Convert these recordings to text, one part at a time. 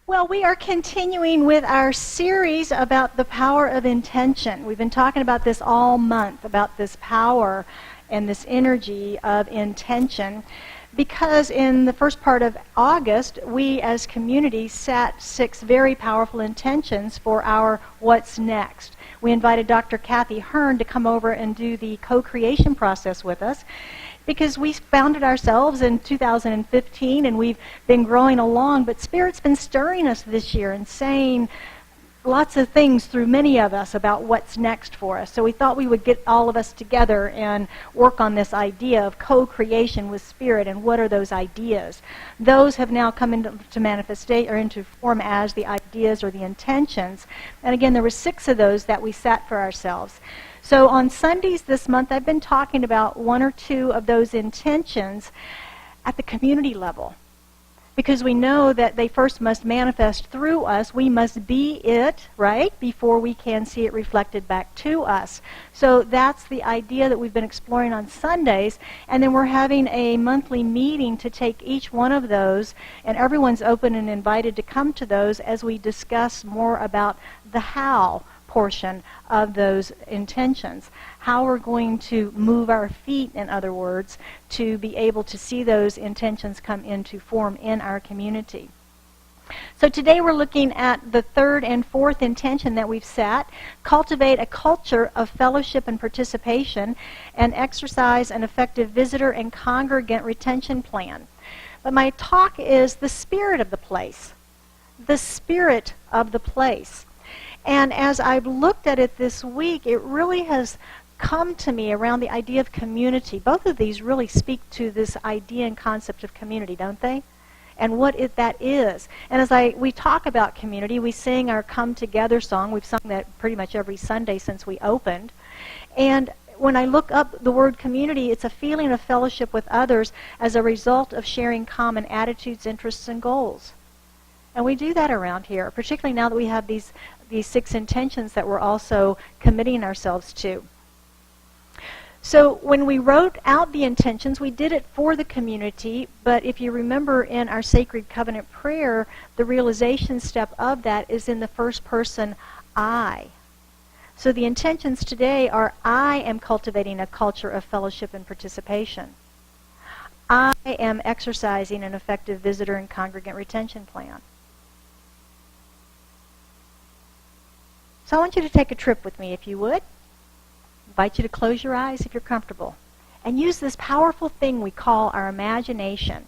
Well, we are continuing with our series about the power of intention. We've been talking about this all month, about this power and this energy of intention, because in the first part of August, we as community set 6 very powerful intentions for our What's Next. We invited Dr. Kathy Hearn to come over and do the co-creation process with us, because we founded ourselves in 2015 and we've been growing along, but Spirit's been stirring us this year and saying lots of things through many of us about what's next for us. So we thought we would get all of us together and work on this idea of co-creation with Spirit, and what are those ideas. Those have now come into manifestation, or into form, as the ideas or the intentions. And again, there were 6 of those that we set for ourselves. So on Sundays this month, I've been talking about 1 or 2 of those intentions at the community level, because we know that they first must manifest through us. We must be it, right, before we can see it reflected back to us. So that's the idea that we've been exploring on Sundays, and then we're having a monthly meeting to take each one of those, and everyone's open and invited to come to those as we discuss more about the how portion of those intentions. How we're going to move our feet, in other words, to be able to see those intentions come into form in our community. So today we're looking at the 3rd and 4th intention that we've set: cultivate a culture of fellowship and participation, and exercise an effective visitor and congregant retention plan. But my talk is the spirit of the place. The spirit of the place. And as I've looked at it this week, it really has come to me around the idea of community. Both of these really speak to this idea and concept of community, don't they? And what that is. And as we talk about community, we sing our Come Together song. We've sung that pretty much every Sunday since we opened. And when I look up the word community, it's a feeling of fellowship with others as a result of sharing common attitudes, interests, and goals. And we do that around here, particularly now that we have these 6 intentions that we're also committing ourselves to. So when we wrote out the intentions, we did it for the community, but if you remember in our Sacred Covenant prayer, the realization step of that is in the first person, I. So the intentions today are: I am cultivating a culture of fellowship and participation. I am exercising an effective visitor and congregant retention plan. So I want you to take a trip with me, if you would. I invite you to close your eyes if you're comfortable, and use this powerful thing we call our imagination.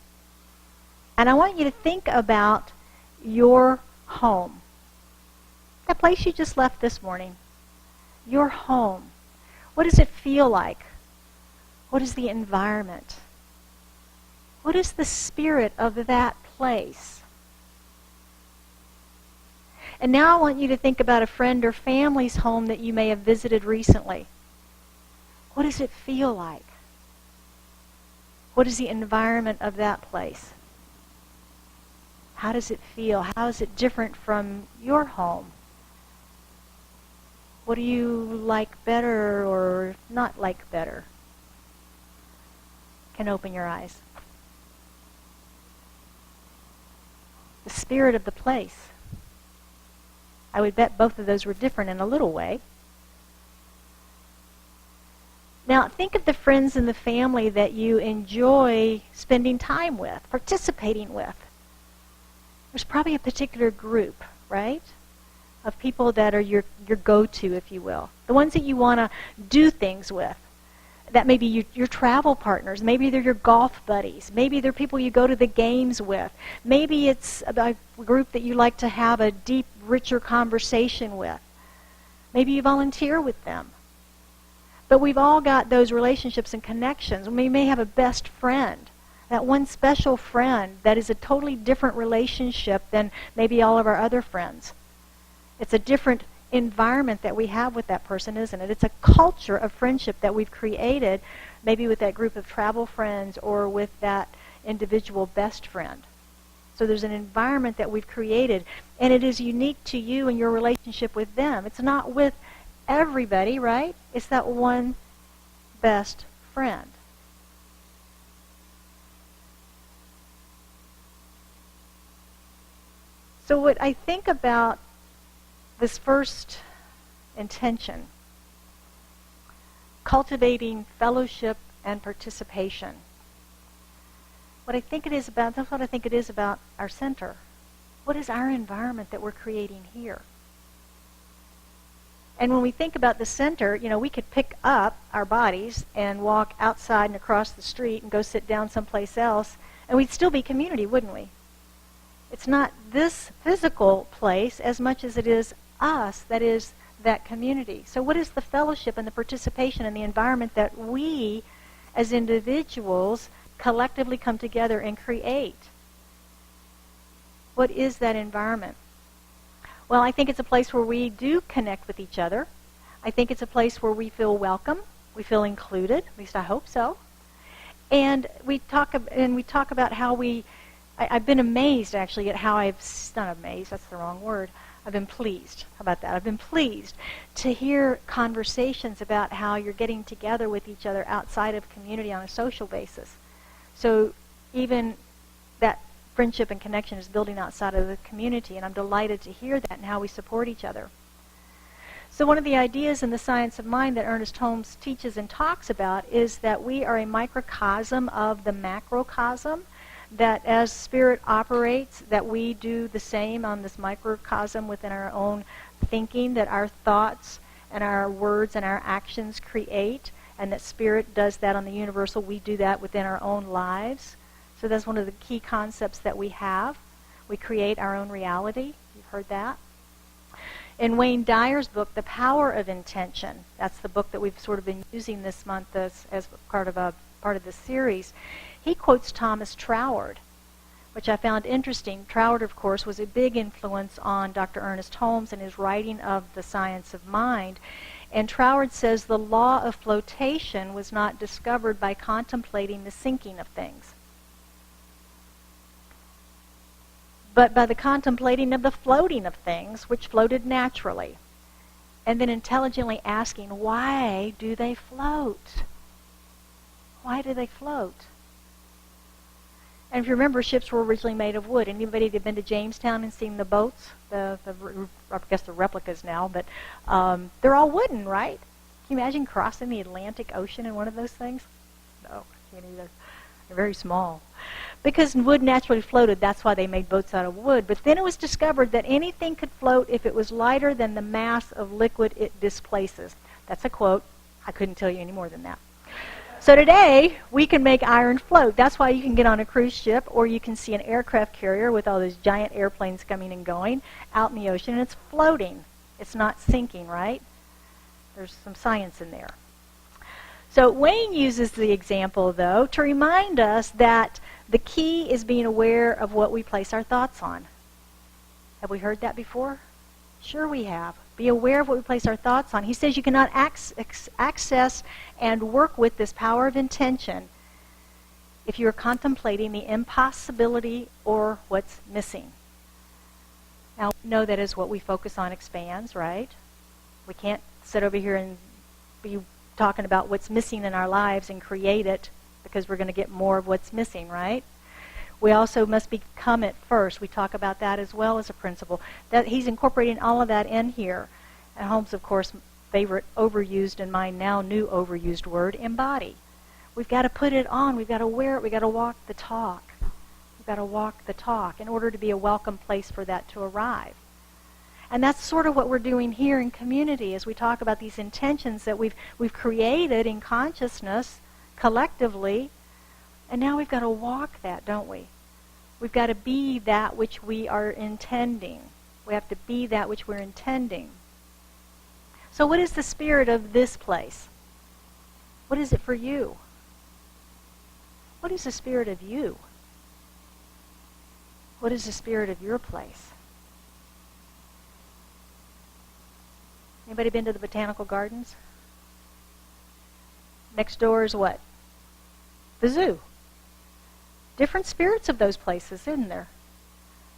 And I want you to think about your home. That place you just left this morning. Your home. What does it feel like? What is the environment? What is the spirit of that place? And now I want you to think about a friend or family's home that you may have visited recently. What does it feel like? What is the environment of that place? How does it feel? How is it different from your home? What do you like better or not like better? You can open your eyes. The spirit of the place. I would bet both of those were different in a little way. Now, think of the friends and the family that you enjoy spending time with, participating with. There's probably a particular group, right, of people that are your go-to, if you will. The ones that you want to do things with. That may be your travel partners. Maybe they're your golf buddies. Maybe they're people you go to the games with. Maybe it's a group that you like to have a deep, richer conversation with. Maybe you volunteer with them. But we've all got those relationships and connections. We may have a best friend, that one special friend that is a totally different relationship than maybe all of our other friends. It's a different environment that we have with that person, isn't it? It's a culture of friendship that we've created, maybe with that group of travel friends or with that individual best friend. So there's an environment that we've created, and it is unique to you and your relationship with them. It's not with everybody, right? It's that one best friend. So what I think about this first intention, cultivating fellowship and participation, what I think it is about, that's what I think it is about our center. What is our environment that we're creating here? And when we think about the center, we could pick up our bodies and walk outside and across the street and go sit down someplace else, and we'd still be community, wouldn't we? It's not this physical place as much as it is us that is that community. So what is the fellowship and the participation and the environment that we as individuals collectively come together and create? What is that environment? Well, I think it's a place where we do connect with each other. I think it's a place where we feel welcome, we feel included, at least I hope so. And we talk about how I've been amazed actually at how not amazed, that's the wrong word, I've been pleased. How about that? I've been pleased to hear conversations about how you're getting together with each other outside of community on a social basis. So even that friendship and connection is building outside of the community, and I'm delighted to hear that and how we support each other. So one of the ideas in the science of mind that Ernest Holmes teaches and talks about is that we are a microcosm of the macrocosm, that as spirit operates, that we do the same on this microcosm within our own thinking, that our thoughts and our words and our actions create, and that spirit does that on the universal. We do that within our own lives. So that's one of the key concepts that we have. We create our own reality. You've heard that. In Wayne Dyer's book, The Power of Intention, that's the book that we've sort of been using this month as part of this series, he quotes Thomas Troward, which I found interesting. Troward, of course, was a big influence on Dr. Ernest Holmes in his writing of The Science of Mind. And Troward says the law of flotation was not discovered by contemplating the sinking of things, but by the contemplating of the floating of things, which floated naturally. And then intelligently asking, why do they float? Why do they float? And if you remember, ships were originally made of wood. Anybody that been to Jamestown and seen the boats? I guess the replicas now, but they're all wooden, right? Can you imagine crossing the Atlantic Ocean in one of those things? No, I can't either. They're very small. Because wood naturally floated, that's why they made boats out of wood. But then it was discovered that anything could float if it was lighter than the mass of liquid it displaces. That's a quote. I couldn't tell you any more than that. So today, we can make iron float. That's why you can get on a cruise ship, or you can see an aircraft carrier with all those giant airplanes coming and going out in the ocean, and it's floating. It's not sinking, right? There's some science in there. So Wayne uses the example, though, to remind us that the key is being aware of what we place our thoughts on. Have we heard that before? Sure we have. Be aware of what we place our thoughts on. He says you cannot access and work with this power of intention if you are contemplating the impossibility or what's missing. Now, we know that as what we focus on expands, right? We can't sit over here and be talking about what's missing in our lives and create it, because we're going to get more of what's missing, right? We also must become it first. We talk about that as well as a principle. That he's incorporating all of that in here. And Holmes, of course, favorite overused and my now new overused word, embody. We've got to put it on. We've got to wear it. We've got to walk the talk. We've got to walk the talk in order to be a welcome place for that to arrive. And that's sort of what we're doing here in community as we talk about these intentions that we've created in consciousness collectively. And now we've got to walk that, don't we? We've got to be that which we are intending. We have to be that which we're intending. So what is the spirit of this place? What is it for you? What is the spirit of you? What is the spirit of your place? Anybody been to the botanical gardens? Next door is what? The zoo. Different spirits of those places, isn't there?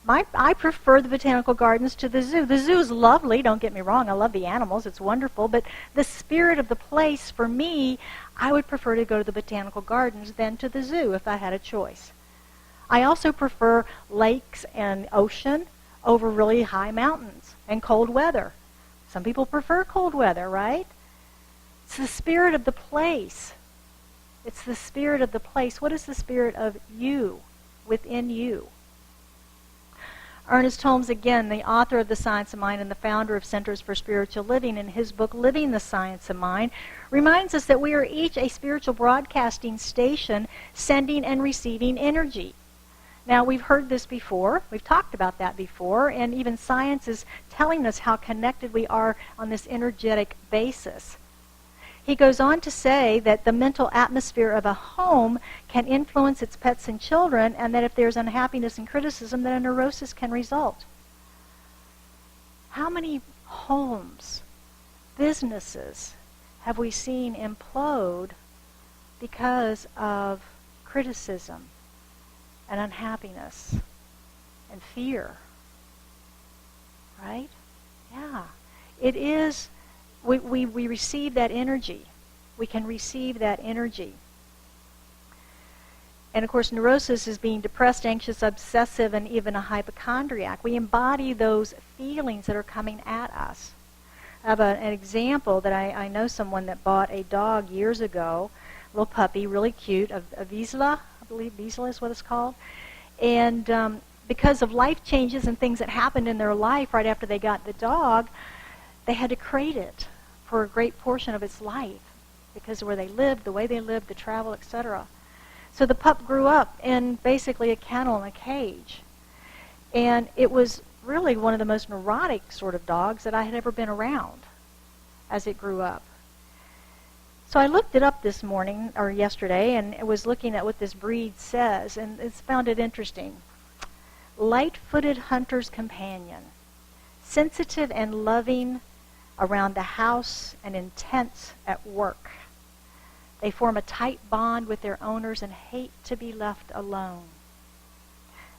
I prefer the botanical gardens to the zoo. The zoo is lovely, don't get me wrong. I love the animals. It's wonderful. But the spirit of the place, for me, I would prefer to go to the botanical gardens than to the zoo if I had a choice. I also prefer lakes and ocean over really high mountains and cold weather. Some people prefer cold weather, right? It's the spirit of the place. It's the spirit of the place. What is the spirit of you, within you? Ernest Holmes, again, the author of The Science of Mind and the founder of Centers for Spiritual Living, in his book, Living the Science of Mind, reminds us that we are each a spiritual broadcasting station sending and receiving energy. Now, we've heard this before. We've talked about that before, and even science is telling us how connected we are on this energetic basis. He goes on to say that the mental atmosphere of a home can influence its pets and children, and that if there's unhappiness and criticism, then a neurosis can result. How many homes, businesses have we seen implode because of criticism and unhappiness and fear? Right? Yeah. It is... We receive that energy. We can receive that energy. And of course, neurosis is being depressed, anxious, obsessive, and even a hypochondriac. We embody those feelings that are coming at us. I have an example that I know someone that bought a dog years ago, a little puppy, really cute, a Vizsla, I believe Vizsla is what it's called. And because of life changes and things that happened in their life right after they got the dog, they had to crate it for a great portion of its life because of where they lived, the way they lived, the travel, etc. So the pup grew up in basically a kennel and a cage. And it was really one of the most neurotic sort of dogs that I had ever been around as it grew up. So I looked it up this morning, or yesterday, and I was looking at what this breed says, and it's found it interesting. Light-footed hunter's companion. Sensitive and loving around the house and intense at work. They form a tight bond with their owners and hate to be left alone.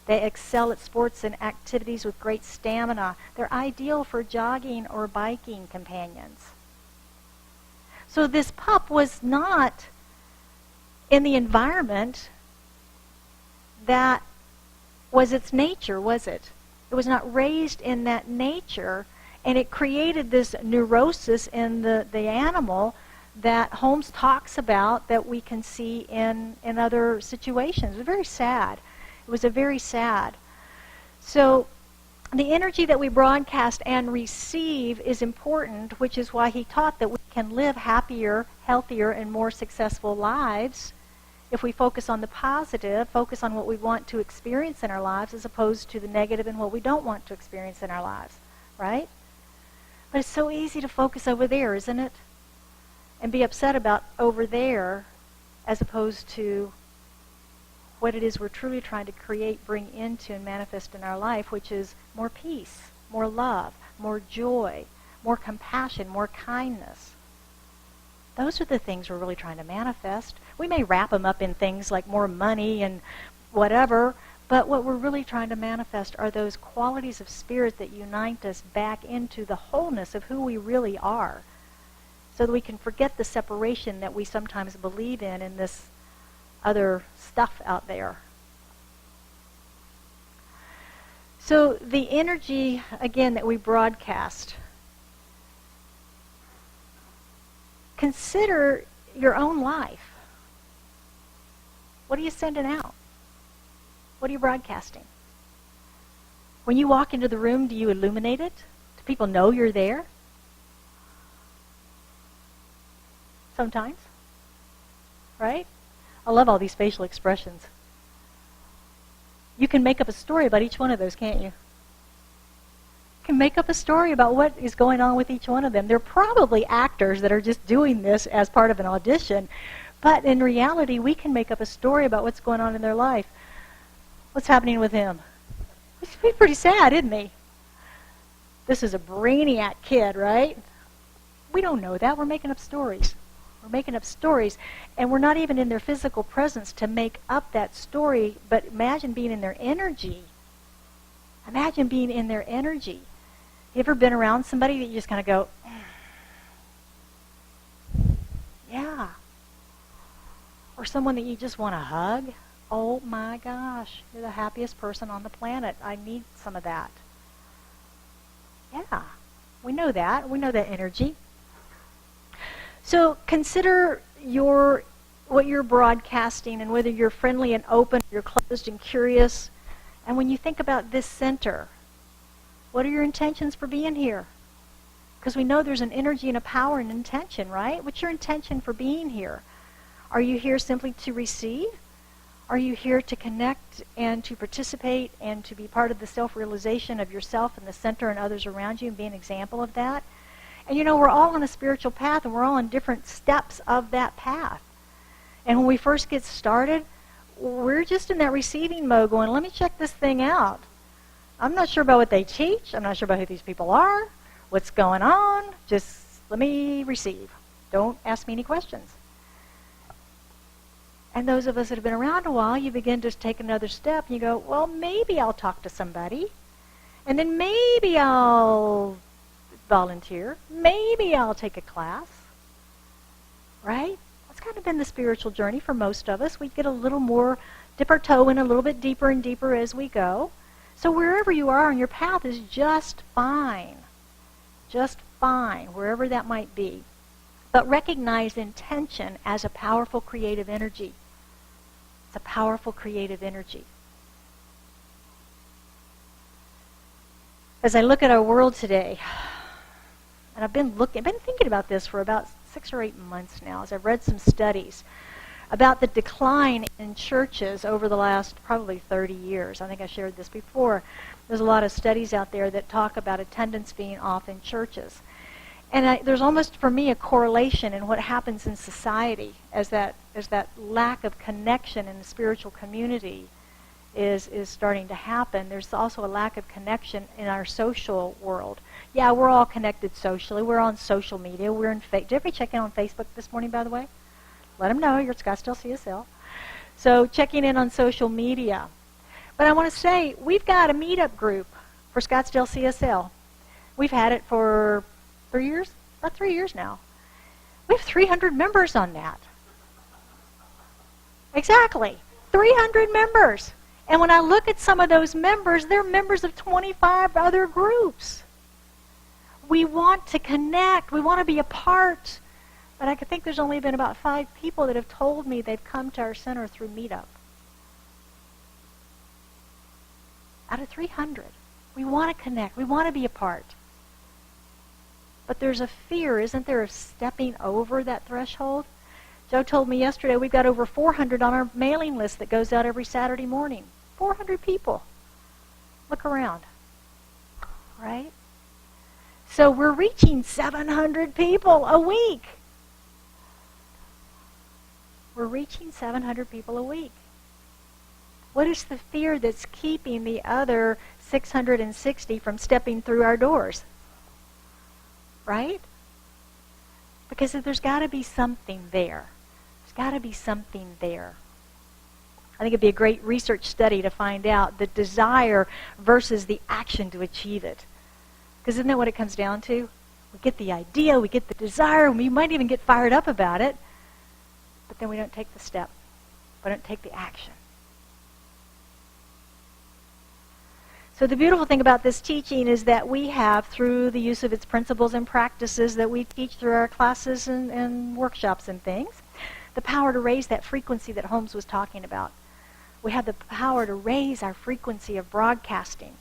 They excel at sports and activities with great stamina. They're ideal for jogging or biking companions. So this pup was not in the environment that was its nature, was it? It was not raised in that nature, and it created this neurosis in the animal that Holmes talks about that we can see in other situations. It was very sad. It was a very sad. So the energy that we broadcast and receive is important, which is why he taught that we can live happier, healthier, and more successful lives if we focus on the positive, focus on what we want to experience in our lives as opposed to the negative and what we don't want to experience in our lives, right? But it's so easy to focus over there, isn't it? And be upset about over there as opposed to what it is we're truly trying to create, bring into, and manifest in our life, which is more peace, more love, more joy, more compassion, more kindness. Those are the things we're really trying to manifest. We may wrap them up in things like more money and whatever, but what we're really trying to manifest are those qualities of spirit that unite us back into the wholeness of who we really are, so that we can forget the separation that we sometimes believe in this other stuff out there. So the energy, again, that we broadcast. Consider your own life. What are you sending out? What are you broadcasting? When you walk into the room, do you illuminate it? Do people know you're there? Sometimes. Right? I love all these facial expressions. You can make up a story about each one of those, can't you? You can make up a story about what is going on with each one of them. They're probably actors that are just doing this as part of an audition, but in reality, we can make up a story about what's going on in their life. What's happening with him? He's pretty sad, isn't he? This is a brainiac kid, right? We don't know that. We're making up stories. We're making up stories, and we're not even in their physical presence to make up that story, but imagine being in their energy. Imagine being in their energy. You ever been around somebody that you just kind of go, yeah. Or someone that you just want to hug? Oh my gosh, you're the happiest person on the planet. I need some of that. Yeah, we know that. We know that energy. So consider what you're broadcasting and whether you're friendly and open, you're closed and curious. And when you think about this center, what are your intentions for being here? Because we know there's an energy and a power and intention, right? What's your intention for being here? Are you here simply to receive? Are you here to connect and to participate and to be part of the self-realization of yourself and the center and others around you and be an example of that? And you know, we're all on a spiritual path and we're all on different steps of that path. And when we first get started, we're just in that receiving mode going, let me check this thing out. I'm not sure about what they teach. I'm not sure about who these people are, what's going on. Just let me receive. Don't ask me any questions. And those of us that have been around a while, you begin to take another step and you go, well, maybe I'll talk to somebody. And then maybe I'll volunteer. Maybe I'll take a class. Right? That's kind of been the spiritual journey for most of us. We get a little more, dip our toe in a little bit deeper and deeper as we go. So wherever you are on your path is just fine. Just fine, wherever that might be. But recognize intention as a powerful creative energy. It's a powerful creative energy. As I look at our world today, and I've been thinking about this for about 6 or 8 months now, as I've read some studies about the decline in churches over the last probably 30 years. I think I shared this before. There's a lot of studies out there that talk about attendance being off in churches. And there's almost, for me, a correlation in what happens in society as that lack of connection in the spiritual community is starting to happen. There's also a lack of connection in our social world. Yeah, we're all connected socially. We're on social media. We're in did everybody check in on Facebook this morning, by the way? Let them know you're at Scottsdale CSL. So checking in on social media. But I want to say, we've got a meetup group for Scottsdale CSL. We've had it for 3 years? About 3 years now. We have 300 members on that. Exactly. 300 members. And when I look at some of those members, they're members of 25 other groups. We want to connect. We want to be a part. But I think there's only been about 5 people that have told me they've come to our center through meetup. Out of 300. We want to connect. We want to be a part. But there's a fear, isn't there, of stepping over that threshold? Joe told me yesterday we've got over 400 on our mailing list that goes out every Saturday morning. 400 people. Look around. Right? So we're reaching 700 people a week. We're reaching 700 people a week. What is the fear that's keeping the other 660 from stepping through our doors? Right? Because there's got to be something there. There's got to be something there. I think it'd be a great research study to find out the desire versus the action to achieve it. Because isn't that what it comes down to? We get the idea, we get the desire, and we might even get fired up about it, but then we don't take the step. We don't take the action. So the beautiful thing about this teaching is that we have, through the use of its principles and practices that we teach through our classes and workshops and things, the power to raise that frequency that Holmes was talking about. We have the power to raise our frequency of broadcasting,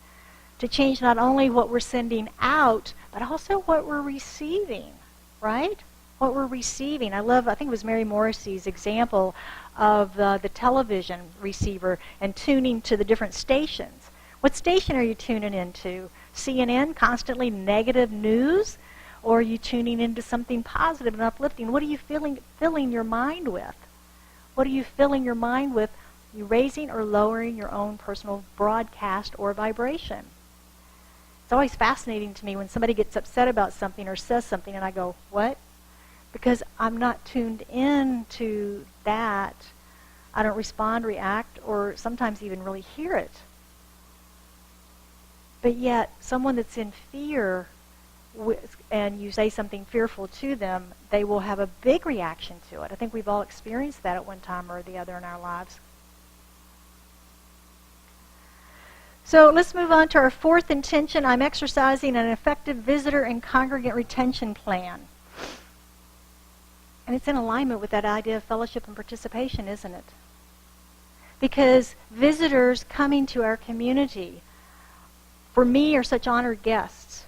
to change not only what we're sending out, but also what we're receiving, right? What we're receiving. I think it was Mary Morrissey's example of the television receiver and tuning to the different stations. What station are you tuning into? CNN, constantly negative news? Or are you tuning into something positive and uplifting? What are you filling your mind with? What are you filling your mind with? Are you raising or lowering your own personal broadcast or vibration? It's always fascinating to me when somebody gets upset about something or says something and I go, what? Because I'm not tuned in to that. I don't respond, react, or sometimes even really hear it. But yet, someone that's in fear, and you say something fearful to them, they will have a big reaction to it. I think we've all experienced that at one time or the other in our lives. So let's move on to our fourth intention. I'm exercising an effective visitor and congregant retention plan. And it's in alignment with that idea of fellowship and participation, isn't it? Because visitors coming to our community, for me, are such honored guests.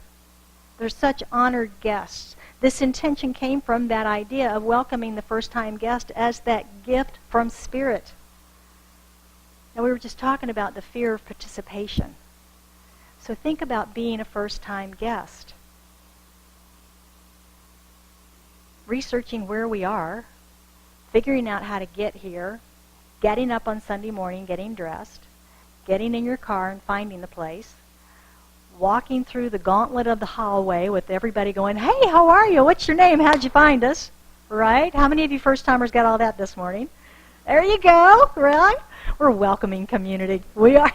They're such honored guests. This intention came from that idea of welcoming the first-time guest as that gift from Spirit. Now, we were just talking about the fear of participation. So think about being a first-time guest. Researching where we are, figuring out how to get here, getting up on Sunday morning, getting dressed, getting in your car and finding the place, walking through the gauntlet of the hallway with everybody going, "Hey, how are you? What's your name? How'd you find us?" Right? How many of you first-timers got all that this morning? There you go, right? We're a welcoming community. We are.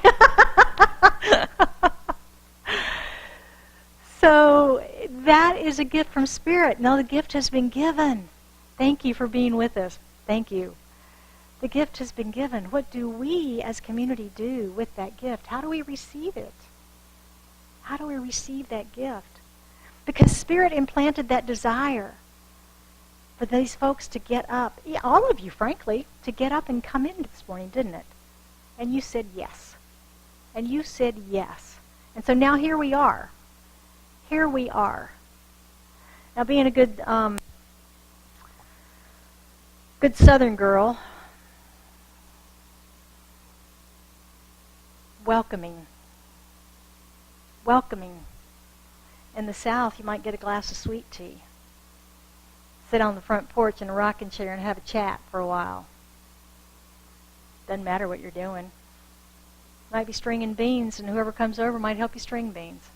So that is a gift from Spirit. Now the gift has been given. Thank you for being with us. Thank you. The gift has been given. What do we as community do with that gift? How do we receive it? How do we receive that gift? Because Spirit implanted that desire for these folks to get up, all of you, frankly, to get up and come in this morning, didn't it? And you said yes. And you said yes. And so now here we are. Here we are. Now, being a good Southern girl, welcoming. In the South, you might get a glass of sweet tea. Sit on the front porch in a rocking chair and have a chat for a while. Doesn't matter what you're doing. Might be stringing beans, and whoever comes over might help you string beans.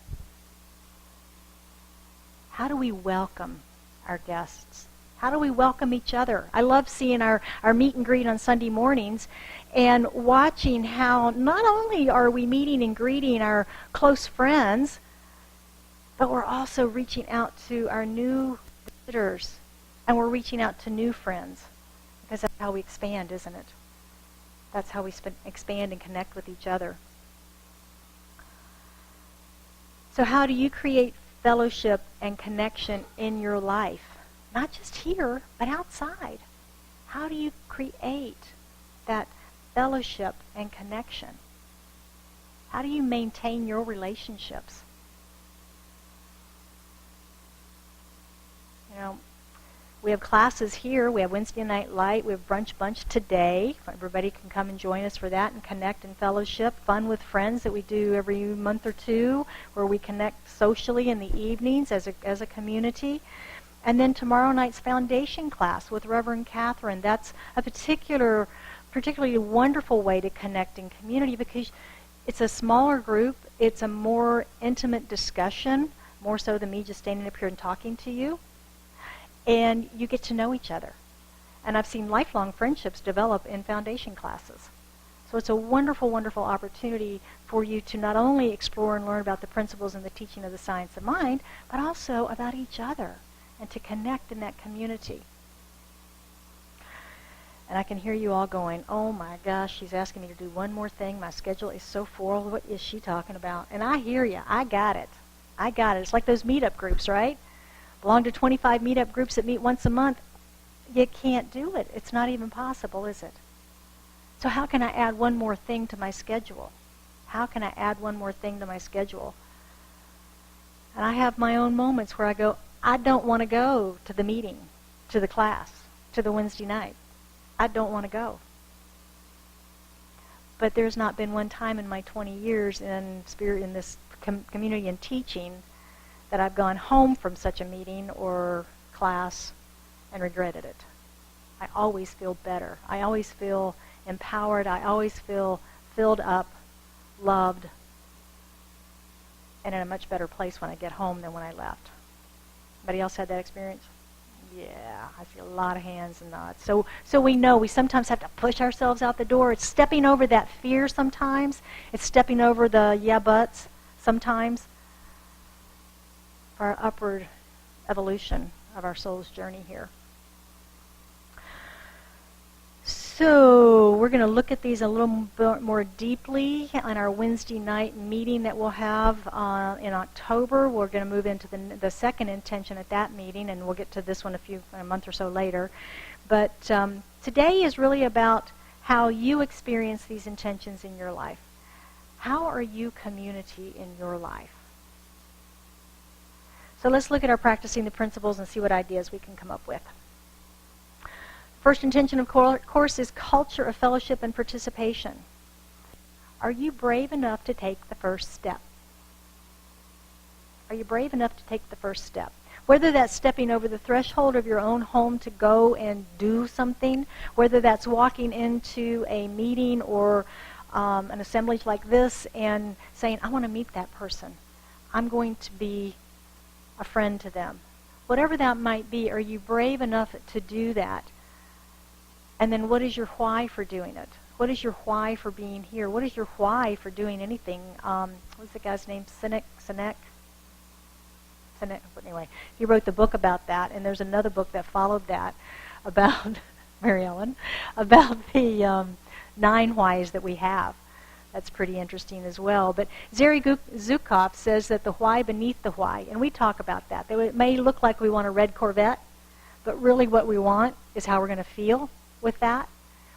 How do we welcome our guests? How do we welcome each other? I love seeing our meet and greet on Sunday mornings and watching how not only are we meeting and greeting our close friends, but we're also reaching out to our new visitors, and we're reaching out to new friends, because that's how we expand, isn't it? That's how we expand and connect with each other. So how do you create fellowship and connection in your life? Not just here, but outside. How do you create that fellowship and connection? How do you maintain your relationships? You know, we have classes here. We have Wednesday Night Light. We have Brunch Bunch today. Everybody can come and join us for that and connect and fellowship. Fun with Friends that we do every month or two, where we connect socially in the evenings as a community. And then tomorrow night's foundation class with Reverend Catherine. That's a particularly wonderful way to connect in community, because it's a smaller group. It's a more intimate discussion, more so than me just standing up here and talking to you. And you get to know each other. And I've seen lifelong friendships develop in foundation classes. So it's a wonderful, wonderful opportunity for you to not only explore and learn about the principles and the teaching of the science of mind, but also about each other, and to connect in that community. And I can hear you all going, "Oh my gosh, she's asking me to do one more thing. My schedule is so full. What is she talking about?" And I hear you. I got it. It's like those meetup groups, right? Belong to 25 meetup groups that meet once a month. You can't do it. It's not even possible, is it? So how can I add one more thing to my schedule? How can I add one more thing to my schedule? And I have my own moments where I go, I don't want to go to the meeting, to the class, to the Wednesday night. I don't want to go. But there's not been one time in my 20 years in this community and teaching that I've gone home from such a meeting or class and regretted it. I always feel better. I always feel empowered. I always feel filled up, loved, and in a much better place when I get home than when I left. Anybody else had that experience? Yeah, I see a lot of hands and nods. So we know we sometimes have to push ourselves out the door. It's stepping over that fear sometimes. It's stepping over the yeah buts sometimes for our upward evolution of our soul's journey here. So we're going to look at these a little more deeply on our Wednesday night meeting that we'll have in October. We're going to move into the second intention at that meeting, and we'll get to this one a month or so later. But today is really about how you experience these intentions in your life. How are you community in your life? So let's look at our practicing the principles and see what ideas we can come up with. First intention, of course, is culture of fellowship and participation. Are you brave enough to take the first step? Are you brave enough to take the first step? Whether that's stepping over the threshold of your own home to go and do something, whether that's walking into a meeting or an assemblage like this and saying, I want to meet that person. I'm going to be a friend to them. Whatever that might be, are you brave enough to do that? And then what is your why for doing it? What is your why for being here? What is your why for doing anything? What's the guy's name? Sinek? Anyway, he wrote the book about that, and there's another book that followed that about, Mary Ellen, about the 9 whys that we have. That's pretty interesting as well. But Zeri Zukov says that the why beneath the why, and we talk about that. It may look like we want a red Corvette, but really what we want is how we're going to feel with that.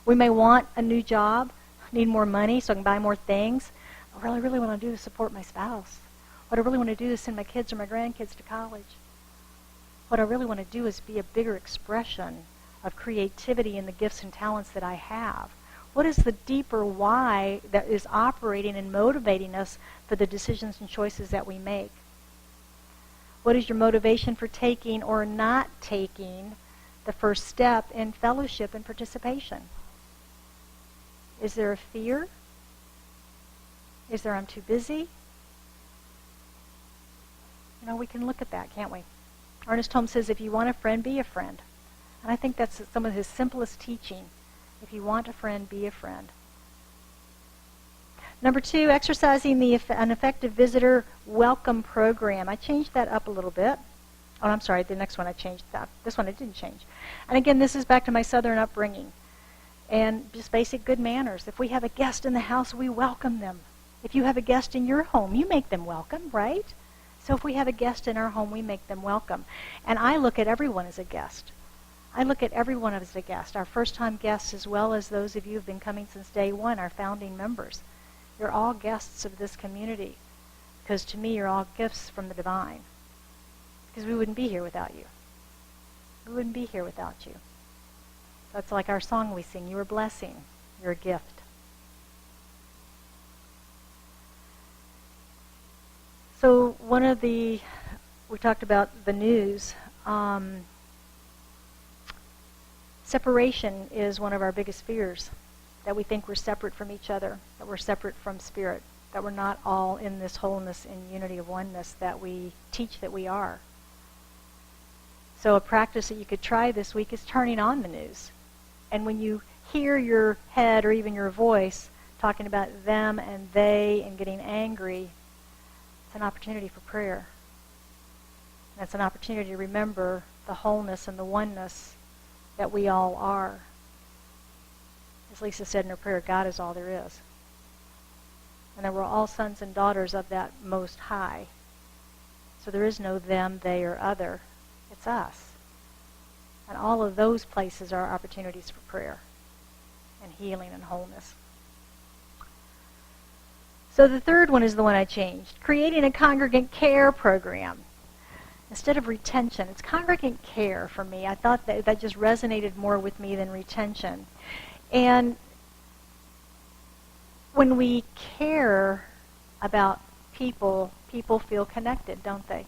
We may want a new job, need more money so I can buy more things. What I really want to do is support my spouse. What I really want to do is send my kids or my grandkids to college. What I really want to do is be a bigger expression of creativity and the gifts and talents that I have. What is the deeper why that is operating and motivating us for the decisions and choices that we make? What is your motivation for taking or not taking the first step in fellowship and participation? Is there a fear? Is there I'm too busy? You know, we can look at that, can't we? Ernest Holmes says, if you want a friend, be a friend. And I think that's some of his simplest teaching. If you want a friend, be a friend. Number 2, exercising an effective visitor welcome program. I changed that up a little bit. Oh, I'm sorry, the next one I changed that. This one I didn't change. And again, this is back to my Southern upbringing. And just basic good manners. If we have a guest in the house, we welcome them. If you have a guest in your home, you make them welcome, right? So if we have a guest in our home, we make them welcome. And I look at everyone as a guest. I look at everyone as a guest, our first-time guests as well as those of you who have been coming since day one, our founding members. You're all guests of this community because to me you're all gifts from the divine. Because we wouldn't be here without you. We wouldn't be here without you. That's like our song we sing, you're a blessing, you're a gift. So we talked about the news. Separation is one of our biggest fears, that we think we're separate from each other, that we're separate from spirit, that we're not all in this wholeness and unity of oneness that we teach that we are. So a practice that you could try this week is turning on the news. And when you hear your head or even your voice talking about them and they and getting angry, it's an opportunity for prayer. And it's an opportunity to remember the wholeness and the oneness that we all are. As Lisa said in her prayer, God is all there is. And that we're all sons and daughters of that Most High. So there is no them, they, or other. It's us. And all of those places are opportunities for prayer and healing and wholeness. So the third one is the one I changed. Creating a congregant care program. Instead of retention, it's congregant care for me. I thought that just resonated more with me than retention. And when we care about people, people feel connected, don't they?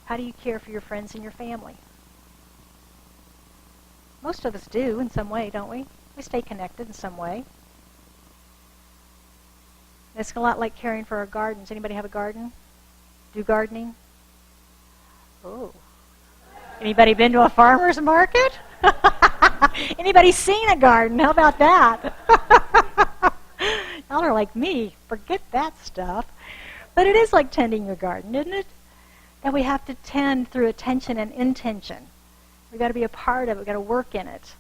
How do you care for your friends and your family? Most of us do in some way, don't we? We stay connected in some way. It's a lot like caring for our gardens. Anybody have a garden? Do gardening? Oh. Anybody been to a farmer's market? Anybody seen a garden? How about that? Y'all are like me. Forget that stuff. But it is like tending your garden, isn't it? That we have to tend through attention and intention. We've got to be a part of it. We've got to work in it.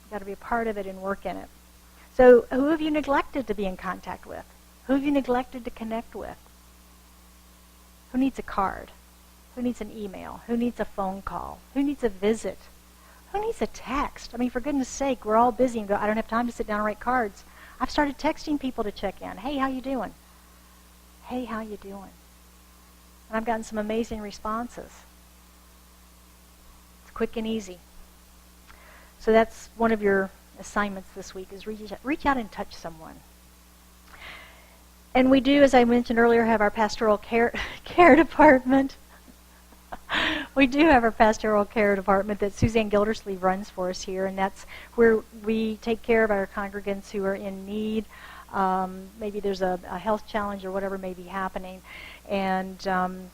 You've got to be a part of it and work in it. So who have you neglected to be in contact with? Who have you neglected to connect with? Who needs a card? Who needs an email? Who needs a phone call? Who needs a visit? Who needs a text? I mean, for goodness sake, we're all busy and go, I don't have time to sit down and write cards. I've started texting people to check in. Hey, how you doing? Hey, how you doing? And I've gotten some amazing responses. It's quick and easy. So that's one of your assignments this week, is reach out and touch someone. And we do, as I mentioned earlier, have our pastoral care department. We do have our pastoral care department that Suzanne Gildersleeve runs for us here, and that's where we take care of our congregants who are in need. Maybe there's a health challenge or whatever may be happening. And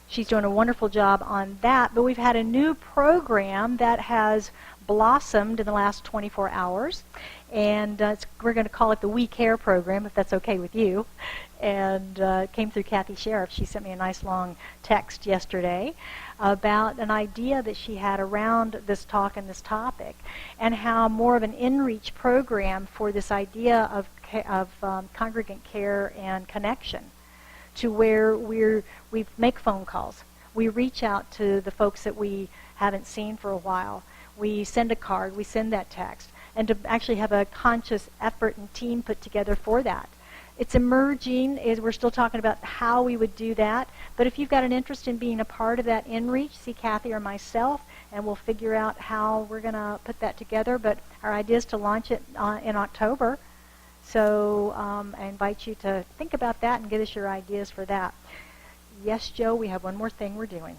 she's doing a wonderful job on that. But we've had a new program that has blossomed in the last 24 hours. And we're going to call it the We Care program, if that's okay with you. And it came through Kathy Sheriff. She sent me a nice long text yesterday about an idea that she had around this talk and this topic, and how more of an in-reach program for this idea of congregant care and connection, to where we make phone calls. We reach out to the folks that we haven't seen for a while. We send a card. We send that text. And to actually have a conscious effort and team put together for that. It's emerging. We're still talking about how we would do that. But if you've got an interest in being a part of that in-reach, see Kathy or myself, and we'll figure out how we're going to put that together. But our idea is to launch it in October. So I invite you to think about that and give us your ideas for that. Yes, Joe, we have one more thing we're doing.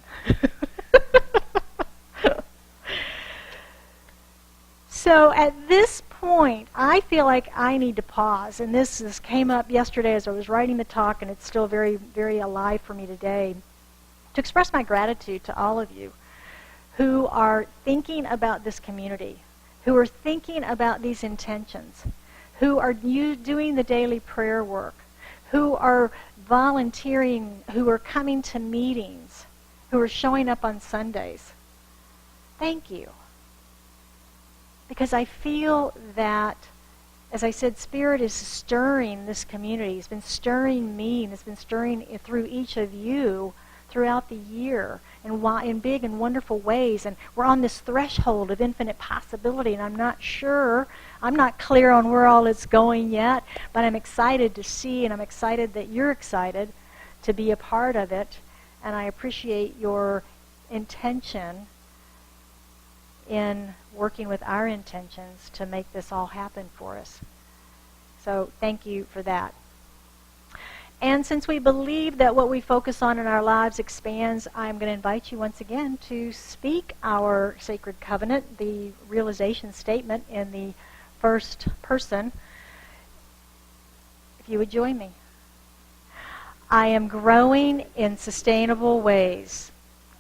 So at this point, I feel like I need to pause, and this came up yesterday as I was writing the talk, and it's still very, very alive for me today, to express my gratitude to all of you who are thinking about this community, who are thinking about these intentions, who are doing the daily prayer work, who are volunteering, who are coming to meetings, who are showing up on Sundays. Thank you. Because I feel that, as I said, Spirit is stirring this community. It's been stirring me, and it's been stirring through each of you throughout the year in big and wonderful ways. And we're on this threshold of infinite possibility, and I'm not clear on where all it's going yet, but I'm excited to see, and I'm excited that you're excited to be a part of it. And I appreciate your intention in working with our intentions to make this all happen for us. So thank you for that. And since we believe that what we focus on in our lives expands, I'm going to invite you once again to speak our sacred covenant, the realization statement, in the first person. If you would join me. I am growing in sustainable ways.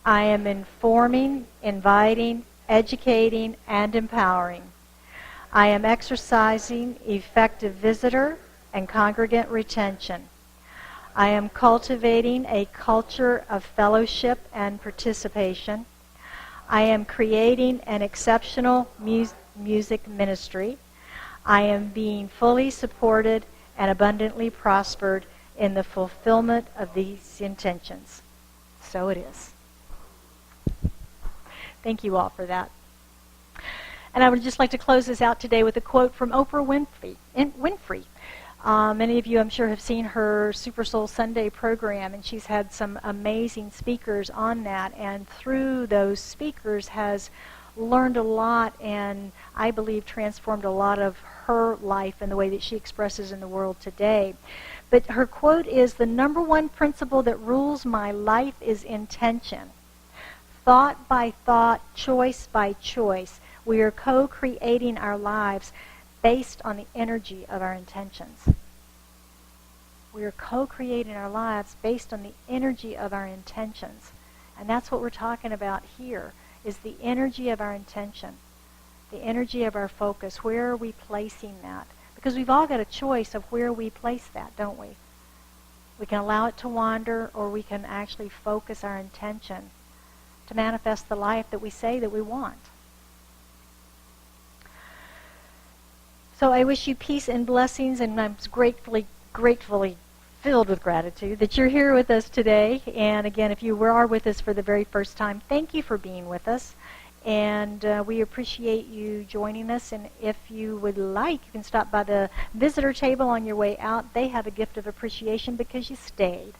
I am informing, inviting, educating, and empowering. I am exercising effective visitor and congregant retention. I am cultivating a culture of fellowship and participation. I am creating an exceptional music ministry. I am being fully supported and abundantly prospered in the fulfillment of these intentions. So it is. Thank you all for that. And I would just like to close this out today with a quote from Oprah Winfrey. Many of you, I'm sure, have seen her Super Soul Sunday program, and she's had some amazing speakers on that, and through those speakers has learned a lot, and I believe transformed a lot of her life and the way that she expresses in the world today. But her quote is, "The number one principle that rules my life is intention. Thought by thought, choice by choice, we are co-creating our lives based on the energy of our intentions." We are co-creating our lives based on the energy of our intentions. And that's what we're talking about here, is the energy of our intention, the energy of our focus. Where are we placing that? Because we've all got a choice of where we place that, don't we? We can allow it to wander, or we can actually focus our intention to manifest the life that we say that we want. So I wish you peace and blessings, and I'm gratefully filled with gratitude that you're here with us today. And again, if you are with us for the very first time, thank you for being with us. And we appreciate you joining us. And if you would like, you can stop by the visitor table on your way out. They have a gift of appreciation because you stayed.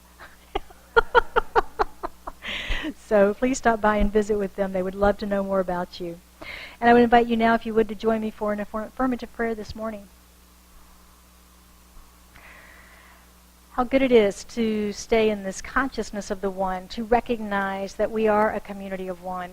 So please stop by and visit with them. They would love to know more about you. And I would invite you now, if you would, to join me for an affirmative prayer this morning. How good it is to stay in this consciousness of the one, to recognize that we are a community of one.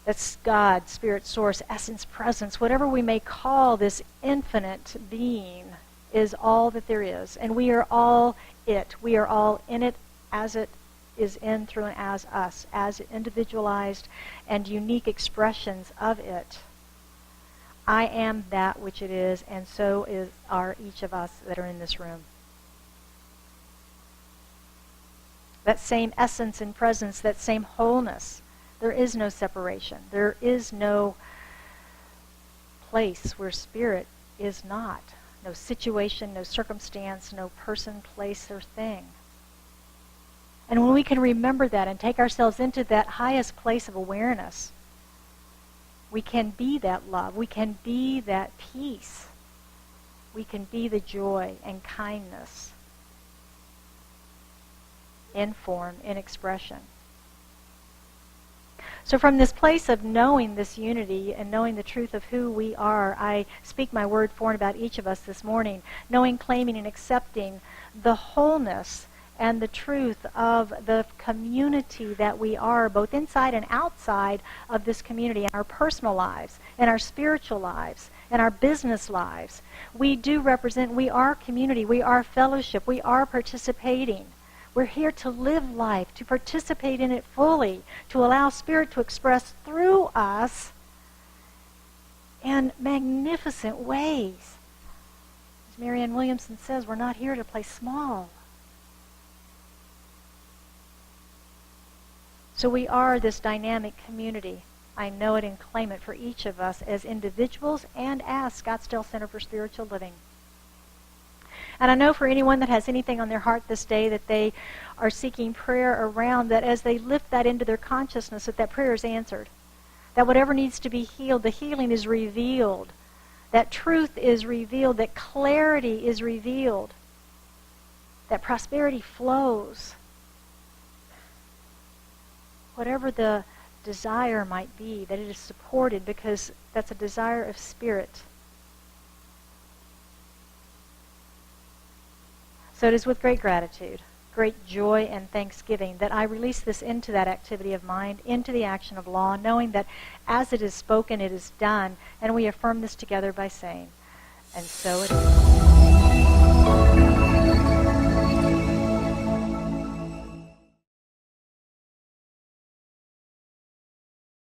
That's God, Spirit, Source, Essence, Presence, whatever we may call this infinite being is all that there is. And we are all it. We are all in it as it is in, through, and as us, as individualized and unique expressions of it. I am that which it is, and so are each of us that are in this room. That same essence and presence, that same wholeness. There is no separation. There is no place where spirit is not. No situation, no circumstance, no person, place, or thing. And when we can remember that and take ourselves into that highest place of awareness, we can be that love. We can be that peace. We can be the joy and kindness in form, in expression. So from this place of knowing this unity and knowing the truth of who we are, I speak my word for and about each of us this morning, knowing, claiming, and accepting the wholeness and the truth of the community that we are, both inside and outside of this community, in our personal lives, in our spiritual lives, in our business lives. We do represent, we are community, we are fellowship, we are participating. We're here to live life, to participate in it fully, to allow Spirit to express through us in magnificent ways. As Marianne Williamson says, we're not here to play small. So we are this dynamic community. I know it and claim it for each of us as individuals and as Scottsdale Center for Spiritual Living. And I know for anyone that has anything on their heart this day that they are seeking prayer around, that as they lift that into their consciousness, that prayer is answered. That whatever needs to be healed, the healing is revealed. That truth is revealed. That clarity is revealed. That prosperity flows. Whatever the desire might be, that it is supported, because that's a desire of Spirit. So it is with great gratitude, great joy and thanksgiving that I release this into that activity of mind, into the action of law, knowing that as it is spoken, it is done, and we affirm this together by saying, and so it is.